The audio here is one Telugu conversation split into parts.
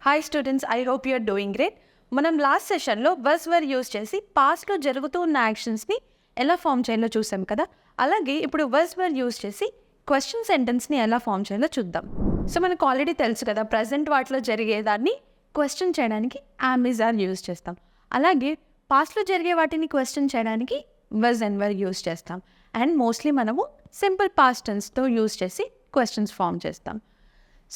Hi students, I hope you're doing great. మనం లాస్ట్ సెషన్లో బస్ వర్ యూజ్ చేసి పాస్ట్లో జరుగుతూ ఉన్న యాక్షన్స్ని ఎలా ఫామ్ చేయాలో చూసాం కదా. అలాగే ఇప్పుడు బస్ వర్ యూజ్ చేసి క్వశ్చన్ సెంటెన్స్ని ఎలా ఫామ్ చేయాలో చూద్దాం. సో మనకు ఆల్రెడీ తెలుసు కదా, ప్రజెంట్ వాటిలో జరిగేదాన్ని క్వశ్చన్ చేయడానికి యామ్ ఈజ్ ఆర్ యూజ్ చేస్తాం. అలాగే పాస్ట్లో జరిగే వాటిని క్వశ్చన్ చేయడానికి వజ్ అండ్ వర్ యూజ్ చేస్తాం. అండ్ మోస్ట్లీ మనము సింపుల్ పాస్ట్ టెన్స్తో యూజ్ చేసి క్వశ్చన్స్ ఫామ్ చేస్తాం.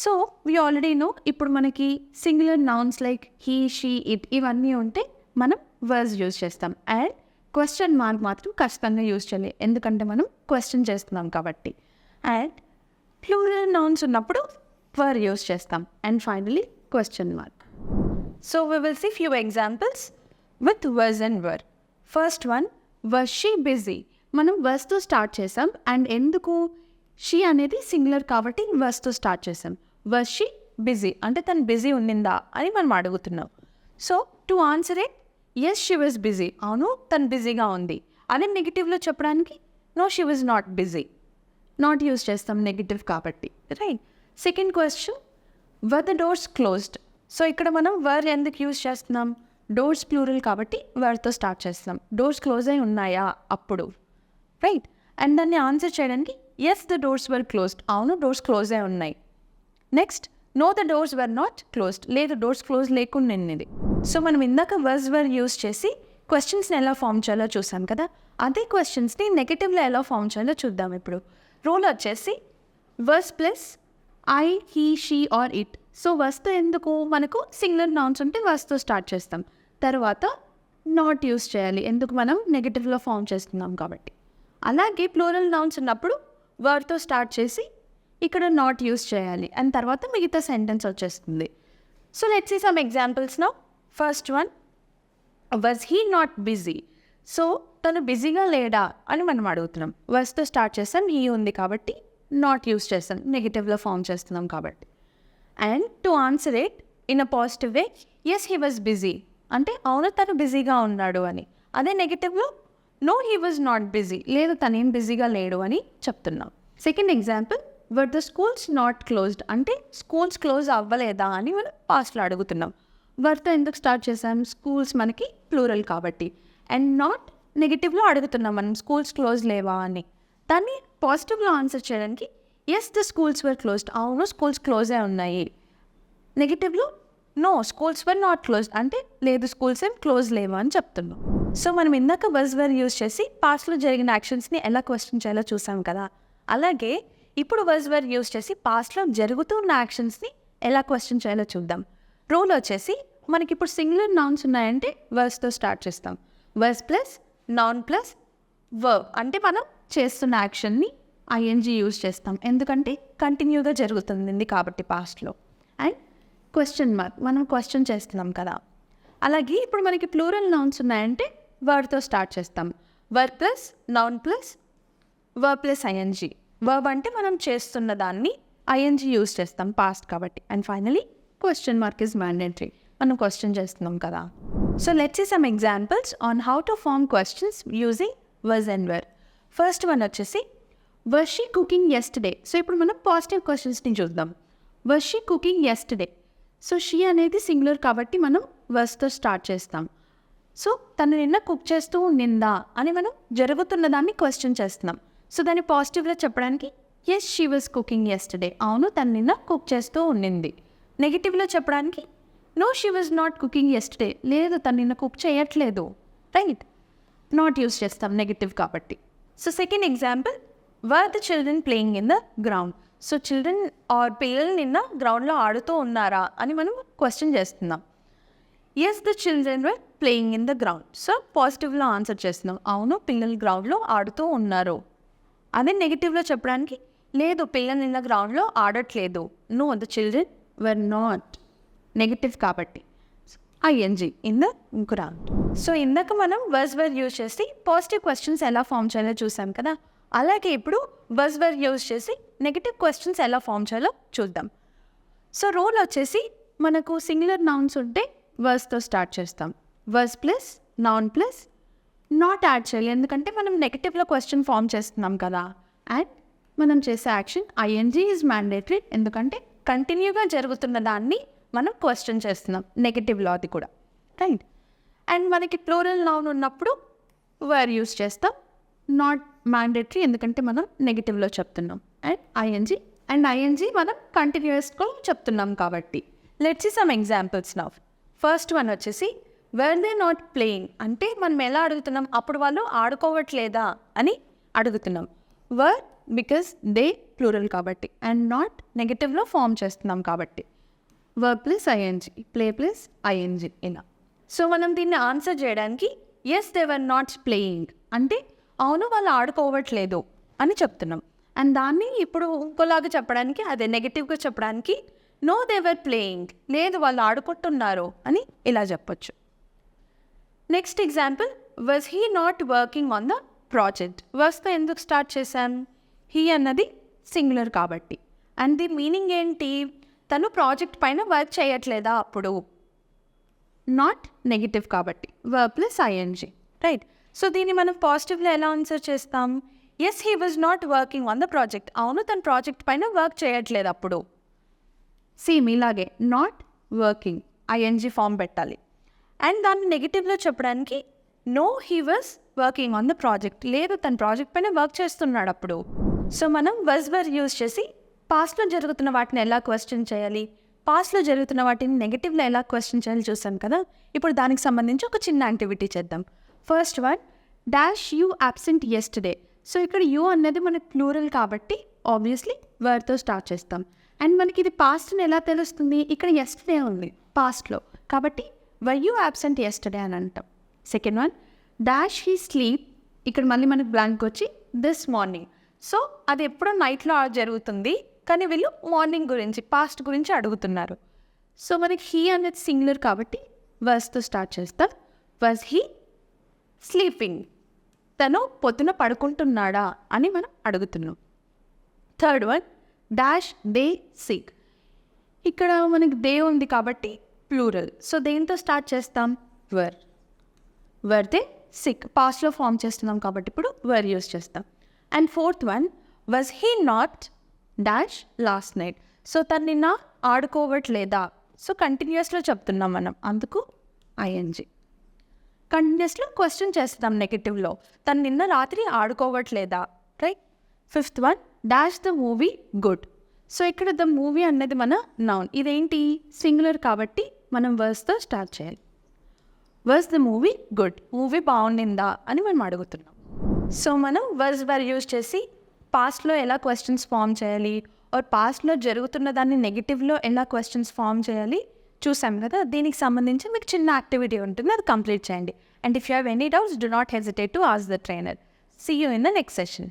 సో వీ ఆల్రెడీ నో, ఇప్పుడు మనకి singular nouns like he, she, it ఇవన్నీ ఉంటే మనం వర్స్ యూజ్ చేస్తాం. అండ్ క్వశ్చన్ మార్క్ మాత్రం ఖచ్చితంగా యూజ్ చేయాలి, ఎందుకంటే మనం క్వశ్చన్ చేస్తున్నాం కాబట్టి. అండ్ ప్లూరల్ నౌన్స్ ఉన్నప్పుడు వర్ యూజ్ చేస్తాం. And finally question mark. So we will see few examples with was and were. First one, was she busy. మనం వర్స్తో స్టార్ట్ చేసాం. అండ్ ఎందుకు? షీ అనేది సింగులర్ కాబట్టి వర్స్తో స్టార్ట్ చేసాం. వాజ్ షీ బిజీ అంటే తను బిజీ ఉన్నిందా అని మనం అడుగుతున్నాం. So to answer it, yes she was busy, అవును తను బిజీగా ఉంది. అదే నెగిటివ్లో చెప్పడానికి no she was not busy, not use చేస్తాం నెగిటివ్ కాబట్టి, right. Second question, were the doors closed. So ఇక్కడ మనం వర్ ఎందుకు యూజ్ చేస్తున్నాం? డోర్స్ ప్లూరల్ కాబట్టి వర్తో స్టార్ట్ చేస్తాం. డోర్స్ క్లోజ్ అయి ఉన్నాయా అప్పుడు, రైట్. అండ్ దాన్ని ఆన్సర్ చేయడానికి yes the doors were closed, అవును డోర్స్ క్లోజ్ అయి ఉన్నాయి. Next, no the doors were not closed, లేదు డోర్స్ క్లోజ్ లేకుండా ఉన్నది. సో మనం ఇందాక వర్స్ వర్ యూజ్ చేసి క్వశ్చన్స్ని ఎలా ఫామ్ చేయాలో చూసాం కదా. అదే క్వశ్చన్స్ని నెగటివ్లో ఎలా ఫామ్ చేయాలో చూద్దాం ఇప్పుడు. రూల్ వచ్చేసి was plus I, he, she or it. So వర్స్తో ఎందుకు? మనకు సింగులర్ నౌన్స్ ఉంటే వర్స్తో స్టార్ట్ చేస్తాం. తర్వాత నాట్ యూజ్ చేయాలి, ఎందుకు? మనం నెగటివ్లో ఫామ్ చేస్తున్నాం కాబట్టి. అలాగే ప్లూరల్ నౌన్స్ ఉన్నప్పుడు వర్డ్తో స్టార్ట్ చేసి ఇక్కడ నాట్ యూజ్ చేయాలి. అండ్ తర్వాత మిగతా సెంటెన్స్ వచ్చేస్తుంది. So let's see some examples now. First one, was he not busy. So తను బిజీగా లేడా అని మనం అడుగుతున్నాం. వర్స్తో స్టార్ట్ చేస్తాం, హీ ఉంది కాబట్టి నాట్ యూజ్ చేస్తాం, నెగటివ్లో ఫామ్ చేస్తున్నాం కాబట్టి. And to answer it in a positive way, yes he was busy అంటే అవును తను బిజీగా ఉన్నాడు అని. అదే నెగటివ్లో no he was not busy, లేదు తనేం బిజీగా లేడు అని చెప్తున్నాం. Second example, were the schools not closed అంటే స్కూల్స్ క్లోజ్ అవ్వలేదా అని మనం పాస్ట్లో అడుగుతున్నాం. వర్తో ఎందుకు స్టార్ట్ చేసాం? స్కూల్స్ మనకి ప్లూరల్ కాబట్టి. అండ్ నాట్ నెగటివ్లో అడుగుతున్నాం మనం, స్కూల్స్ క్లోజ్ లేవా అని. దాన్ని పాజిటివ్లో ఆన్సర్ చేయడానికి yes the schools were closed, అవును స్కూల్స్ క్లోజ్ అయి ఉన్నాయి. నెగటివ్లో no schools were not closed అంటే లేదు స్కూల్స్ ఏం క్లోజ్ లేవా అని చెప్తున్నాం. సో మనం ఇందాక బజ్ వర్ యూజ్ చేసి పాస్ట్లో జరిగిన యాక్షన్స్ని ఎలా క్వశ్చన్ చేయాలో చూసాం కదా. అలాగే ఇప్పుడు బజ్ వర్ యూజ్ చేసి పాస్ట్లో జరుగుతున్న యాక్షన్స్ని ఎలా క్వశ్చన్ చేయాలో చూద్దాం. రూల్ వచ్చేసి మనకి ఇప్పుడు సింగులర్ నౌన్స్ ఉన్నాయంటే వర్స్తో స్టార్ట్ చేస్తాం. Was plus noun plus verb అంటే మనం చేస్తున్న యాక్షన్ని ఐఎన్జీ యూజ్ చేస్తాం, ఎందుకంటే కంటిన్యూగా జరుగుతుంది కాబట్టి పాస్ట్లో. అండ్ క్వశ్చన్ మార్క్, మనం క్వశ్చన్ చేస్తున్నాం కదా. అలాగే ఇప్పుడు మనకి ప్లూరల్ నౌన్స్ ఉన్నాయంటే వర్డ్తో స్టార్ట్ చేస్తాం. Were plus noun plus verb plus ING. Verb అంటే మనం చేస్తున్న దాన్ని ఐఎన్జీ యూజ్ చేస్తాం పాస్ట్ కాబట్టి. And finally question mark is mandatory, మనం క్వశ్చన్ చేస్తున్నాం కదా. So let's see some examples on how to form questions using was and were. First one వచ్చేసి was she cooking yesterday. So ఇప్పుడు మనం పాజిటివ్ క్వశ్చన్స్ని చూద్దాం. Was she cooking yesterday. So she అనేది సింగులర్ కాబట్టి మనం వర్స్తో స్టార్ట్ చేస్తాం. సో తను నిన్న కుక్ చేస్తూ ఉండిందా అని మనం జరుగుతున్న దాన్ని క్వశ్చన్ చేస్తున్నాం. సో దాన్ని పాజిటివ్లో చెప్పడానికి yes she was cooking yesterday, అవును తను నిన్న కుక్ చేస్తూ ఉండింది. నెగిటివ్లో చెప్పడానికి no she was not cooking yesterday, లేదు తను నిన్న కుక్ చేయట్లేదు, రైట్. నాట్ యూజ్ చేస్తాం నెగిటివ్ కాబట్టి. So second example, were the children playing in the ground. So children or పిల్లలు నిన్న గ్రౌండ్లో ఆడుతూ ఉన్నారా అని మనం క్వశ్చన్ చేస్తున్నాం. Yes the children were playing in the ground. So పాజిటివ్లో ఆన్సర్ చేస్తున్నాం, అవును పిల్లలు గ్రౌండ్లో ఆడుతూ ఉన్నారు. అదే నెగిటివ్లో చెప్పడానికి లేదు పిల్లలు నిన్న గ్రౌండ్లో ఆడట్లేదు, no the children were not, negative కాబట్టి ING in the ground. So ఇందాక మనం వర్స్ వర్ యూజ్ చేసి పాజిటివ్ క్వశ్చన్స్ ఎలా ఫామ్ చేయాలో చూసాం కదా. అలాగే ఇప్పుడు వర్స్ వర్ యూజ్ చేసి నెగిటివ్ క్వశ్చన్స్ ఎలా ఫామ్ చేయాలో చూద్దాం. సో రూల్ వచ్చేసి మనకు సింగులర్ నౌన్స్ ఉంటే వర్స్తో స్టార్ట్ చేస్తాం. Was plus noun plus not add చేయాలి, ఎందుకంటే మనం నెగిటివ్లో క్వశ్చన్ ఫామ్ చేస్తున్నాం కదా. అండ్ మనం చేసే యాక్షన్ ఐఎన్జీ ఈజ్ మ్యాండేటరీ, ఎందుకంటే కంటిన్యూగా జరుగుతున్న దాన్ని మనం క్వశ్చన్ చేస్తున్నాం, నెగటివ్లో అది కూడా, రైట్. అండ్ మనకి ప్లూరల్ నౌన్ ఉన్నప్పుడు వేర్ యూస్ చేస్తాం, నాట్ మ్యాండేటరీ ఎందుకంటే మనం నెగటివ్లో చెప్తున్నాం. అండ్ ఐఎన్జీ మనం కంటిన్యూస్గా చెప్తున్నాం కాబట్టి. Let's see some examples now. First one వచ్చేసి వేర్ దే నాట్ ప్లేయింగ్ అంటే మనం ఎలా అడుగుతున్నాం, అప్పుడు వాళ్ళు ఆడుకోవట్లేదా అని అడుగుతున్నాం. వర్ బికాస్ దే ప్లూరల్ కాబట్టి, అండ్ నాట్ నెగటివ్లో ఫామ్ చేస్తున్నాం కాబట్టి. Were plus ING, play plus ING ఇలా. సో మనం దీన్ని ఆన్సర్ చేయడానికి yes they were not playing అంటే అవును వాళ్ళు ఆడుకోవట్లేదు అని చెప్తున్నాం. అండ్ దాన్ని ఇప్పుడు ఇంకోలాగా చెప్పడానికి, అదే నెగటివ్గా చెప్పడానికి నో దే వర్ ప్లేయింగ్ లేదు వాళ్ళు ఆడుకుంటున్నారు అని ఇలా చెప్పొచ్చు. Next example, was he not working on the project. వర్స్తో ఎందుకు స్టార్ట్ చేశాం, హీ అన్నది సింగులర్ కాబట్టి. అండ్ ది మీనింగ్ ఏంటి, తను ప్రాజెక్ట్ పైన వర్క్ చేయట్లేదా అప్పుడు, నాట్ నెగిటివ్ కాబట్టి. Verb plus ING, right. So దీన్ని మనం పాజిటివ్లో ఎలా ఆన్సర్ చేస్తాం, yes he was not working on the project అవును తన ప్రాజెక్ట్ పైన వర్క్ చేయట్లేదు అప్పుడు. సేమ్ ఇలాగే నాట్ వర్కింగ్ ఐఎన్జీ ఫామ్ పెట్టాలి. అండ్ దాన్ని నెగిటివ్లో చెప్పడానికి no he was working on the project లేదు తన ప్రాజెక్ట్ పైన వర్క్ చేస్తున్నాడు అప్పుడు. సో మనం వజ్ వర్ యూజ్ చేసి పాస్ట్లో జరుగుతున్న వాటిని ఎలా క్వశ్చన్ చేయాలి, పాస్ట్లో జరుగుతున్న వాటిని నెగిటివ్లో ఎలా క్వశ్చన్ చేయాలి చూసాం కదా. ఇప్పుడు దానికి సంబంధించి ఒక చిన్న యాక్టివిటీ చేద్దాం. First one, dash you absent yesterday. So ఇక్కడ యూ అన్నది మనకి ప్లూరల్ కాబట్టి ఆబ్వియస్లీ వర్డ్తో స్టార్ట్ చేస్తాం. అండ్ మనకి ఇది పాస్ట్ని ఎలా తెలుస్తుంది, ఇక్కడ యెస్టర్డే ఉంది పాస్ట్లో కాబట్టి వర్ యూ అబ్సెంట్ యెస్టర్డే అని అంటాం. Second one, dash he sleep. ఇక్కడ మళ్ళీ మనకి బ్లాంక్ వచ్చి దిస్ మార్నింగ్. సో అది ఎప్పుడో నైట్లో జరుగుతుంది కానీ వీళ్ళు మార్నింగ్ గురించి పాస్ట్ గురించి అడుగుతున్నారు. సో మనకి హీ అనేది సింగులర్ కాబట్టి వర్స్తో స్టార్ట్ చేస్తాం. వాజ్ హీ స్లీపింగ్, తను పొద్దున పడుకుంటున్నాడా అని మనం అడుగుతున్నాం. Third one, dash they sick. ఇక్కడ మనకి దే ఉంది కాబట్టి ప్లూరల్. సో దేంతో స్టార్ట్ చేస్తాం, వర్ దే సిక్ పాస్ట్లో ఫామ్ చేస్తున్నాం కాబట్టి ఇప్పుడు వర్ యూస్ చేస్తాం. And fourth one, was he not dash last night. So తను నిన్న ఆడుకోవట్లేదా. సో కంటిన్యూస్లో చెప్తున్నాం మనం అందుకు ఐఎన్జీ. కంటిన్యూస్లో క్వశ్చన్ చేస్తాం నెగటివ్లో, తను నిన్న రాత్రి ఆడుకోవట్లేదా, right. Fifth one, dash the movie good. So ఇక్కడ ద మూవీ అన్నది మన నౌన్, ఇదేంటి సింగులర్ కాబట్టి మనం వర్స్తో స్టార్ట్ చేయాలి. Was the movie good, movie బాగుండిందా అని మనం అడుగుతున్నాం. సో మనం వాజ్ వర్ యూజ్ చేసి పాస్ట్లో ఎలా క్వశ్చన్స్ ఫామ్ చేయాలి ఆర్ పాస్ట్లో జరుగుతున్న దాన్ని నెగిటివ్లో ఎలా క్వశ్చన్స్ ఫామ్ చేయాలి చూసాం కదా. దీనికి సంబంధించి మీకు చిన్న యాక్టివిటీ ఉంటుంది, అది కంప్లీట్ చేయండి. And if you have any doubts do not hesitate to ask the trainer. See you in the next session.